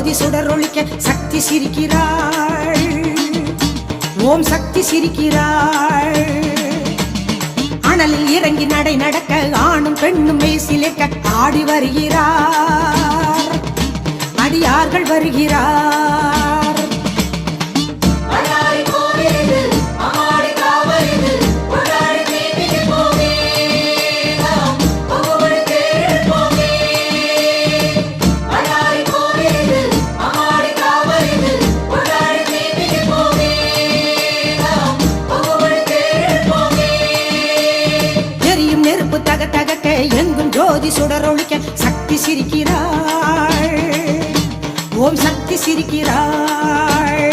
ஜோதி சுடரொளிக்க சக்தி சிரிக்கிறாள். ஓம் சக்தி சிரிக்கிறாள். அனலில் இறங்கி நடை நடக்க ஆணும் பெண்ணும் மேசிலிக்க ஆடி வருகிறார். அடியார்கள் வருகிறார். எங்கும் ஜோதி சுடரொளிக்க சக்தி சிரிக்கிறாள். ஓம் சக்தி சிரிக்கிறாள்.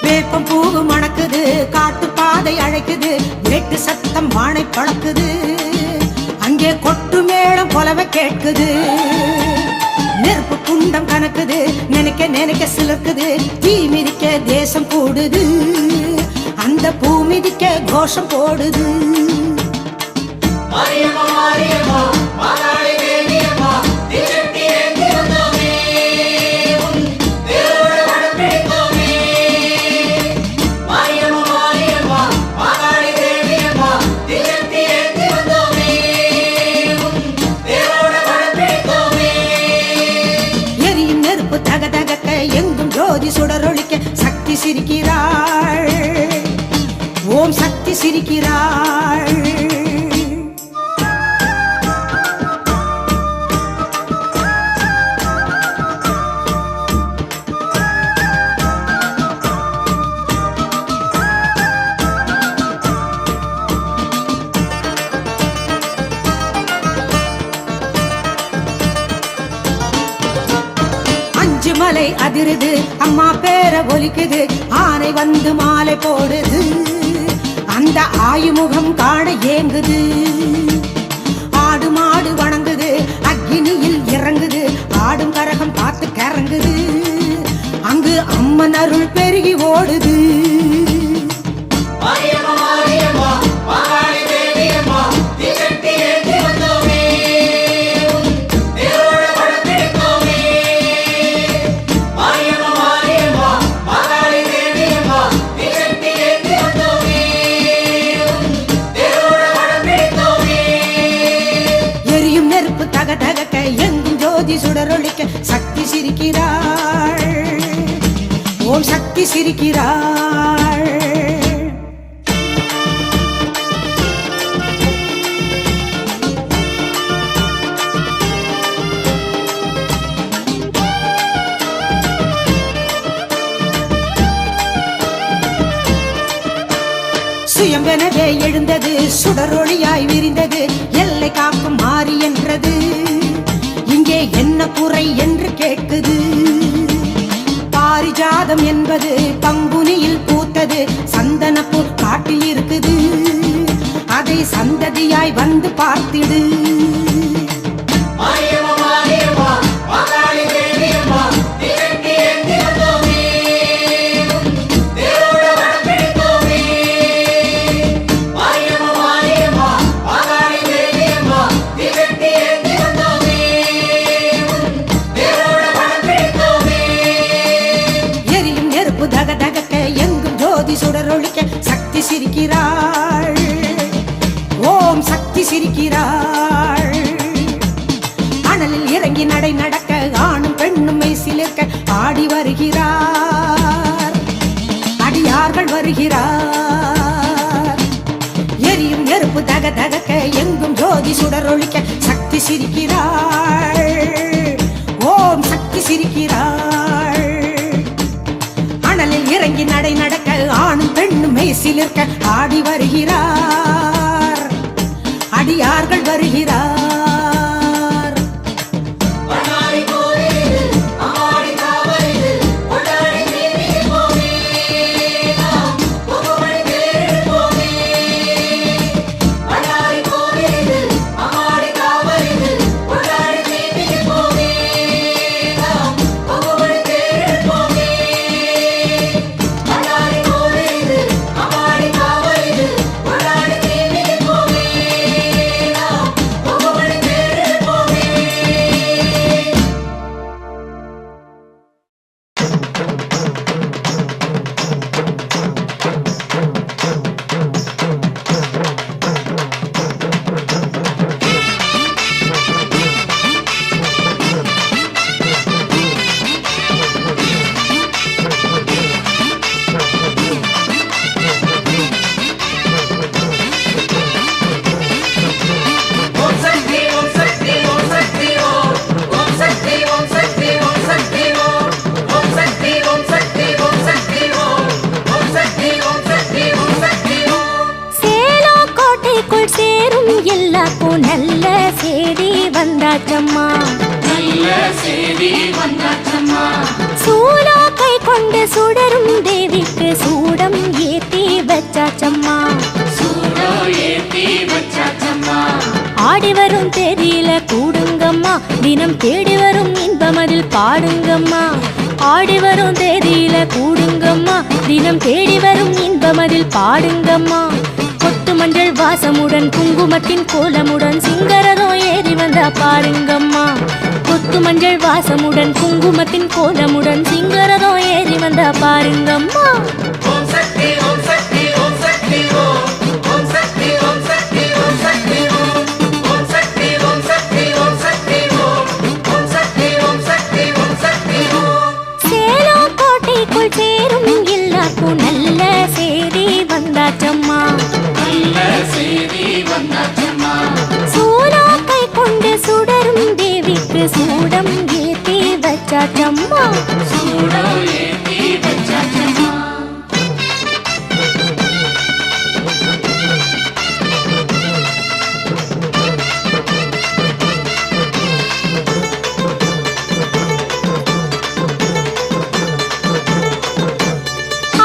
வேப்பம் பூவு மணக்குது, காட்டு பாதை அழைக்குது, வேட்டு சத்தம் வானை பழக்குது. அங்கே கொட்டு மேளம் கொலவை கேட்குது. நெருப்பு குண்டம் கணக்குது, நினைக்க நினைக்க சிலர்க்குது. தீ மிதிக்க தேசம் கூடுது, அந்த பூ மிதிக்க கோஷம் போடுது. ஜோதி சுடரொளிக்க சக்தி சிரிக்கிறாள். ஓம் சக்தி சிரிக்கிறாள். மலை அதிருது, அம்மா பேர ஒலிக்குது. ஆனை வந்து மாலை போடுது, அந்த ஆயுமுகம் காண ஏங்குது. ஆடு மாடு வணங்குது, அக்கினியில் இறங்குது. ஆடும் கரகம் பார்த்து கறங்குது, அங்கு அம்மன் அருள் பெருகி ஓடுது. ஜோதி சுடரொளிக்க சக்தி சிரிக்கிறாள். ஓம் சக்தி சிரிக்கிறாள். சுயம்பெனவே எழுந்தது, சுடரொளியாய் விரிந்தது. எல்லை காக்கும் மாறி என்றது, இங்கே என்ன குறை என்று கேட்குது. பாரிஜாதம் என்பது பங்குனியில் பூத்தது. சந்தனப்பூ காட்டில் இருக்குது, அதை சந்ததியாய் வந்து பார்த்திடு. சுடரொளிக்க சக்தி சிரிக்கிறாள். ஓம் சக்தி சிரிக்கிறாள். அனலில் இறங்கி நடை நடக்க ஆணும் பெண்ணும் மெய்சிலிர்க்க ஆடி வருகிறார். அடியார்கள் வருகிறார். எரியும் நெருப்பு தக தகக்க எங்கும் ஜோதி சுடரொளிக்க சக்தி சிரிக்கிறாள். ஓம் சக்தி சிரிக்கிறாள். அனலில் இறங்கி நடை நடக்க ஆணும் பெண்ணும் மெய்சிலிர்க்க ஆடி வருகிறார். அடியார்கள் வருகிறார். எல்லாக்கும் நல்ல செய்தி வந்தாச்சம்மா. நல்ல செய்தி வந்தாச்சம்மா. சூலா கை கொண்டு சுடரும் தேவிக்கு சூடம் ஏத்தி வச்சாச்சம்மா. சூடம் ஏத்தி வச்சாச்சம்மா. ஆடி வரும் தேதியில கூடுங்கம்மா, தினம் தேடி வரும் இன்பம் அதில் பாடுங்கம்மா. ஆடி வரும் தேதியில கூடுங்கம்மா, தினம் தேடி வரும் இன்பம் அதில் பாடுங்கம்மா. கொத்து மஞ்சள் வாசமுடன் குங்குமத்தின் கோலமுடன் சிங்கரதம் ஏறி வந்தா பாருங்கம்மா. கொத்து மஞ்சள் வாசமுடன் குங்குமத்தின் கோலமுடன் சிங்கரதம் ஏறி வந்தா பாருங்கம்மா. ஓம் சக்தி ஓம் சக்தி ஓம் சக்தி ஓம். ஓம் சக்தி ஓம் சக்தி ஓம் சக்தி ஓம். ஓம் சக்தி ஓம் சக்தி ஓம் சக்தி ஓம். ஓம் சக்தி ஓம் சக்தி ஓம் சக்தி ஓம். சேலம் கோட்டைக்குள் சேரும் எல்லாருக்கும் நல்ல செய்தி வந்தாச்சம்மா. நல்ல செய்தி வந்தாச்சம்மா. சூலா கை கொண்டு சுடரும் தேவிக்கு சூடம் ஏத்தி வச்சாச்சம்மா. சூடம் ஏத்தி வச்சாச்சம்மா.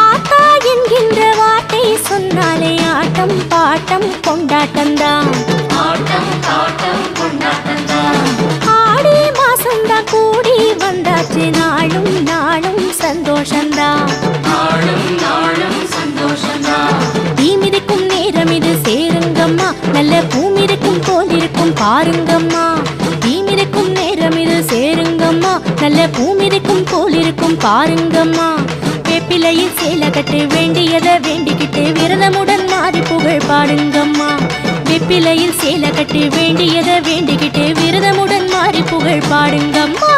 ஆத்தா என்கின்ற வார்த்தை சொன்னாலே ஆட்டம் பாட்டம் கொண்டாட்டம்தான். ஆட்டம் பாட்டம் கொண்டாட்டம்தான். ஆடி மாசம்தான் கூடி வந்தாச்சு, நாளும் நாளும் சந்தோஷம்தான். நாளும் நாளும் சந்தோஷம்தான். தீமிதிக்கும் நேரம் இது சேருங்கம்மா, நல்ல பூமிருக்கும் போல் இருக்கும் பாருங்கம்மா. தீமிதிக்கும் நேரம் இது சேருங்கம்மா, நல்ல பூமிருக்கும் போல் இருக்கும் பாருங்கம்மா. வேப்பிலையில் சேலை கட்டு வேண்டியதை வேண்டிக்கிட்டு விரதமுடன் மாறி புகழ் பாடுங்கம்மா. வேப்பிலையில் சேலை கட்டு வேண்டியதை வேண்டிக்கிட்டு விரதமுடன் மாறி புகழ் பாடுங்கம்மா.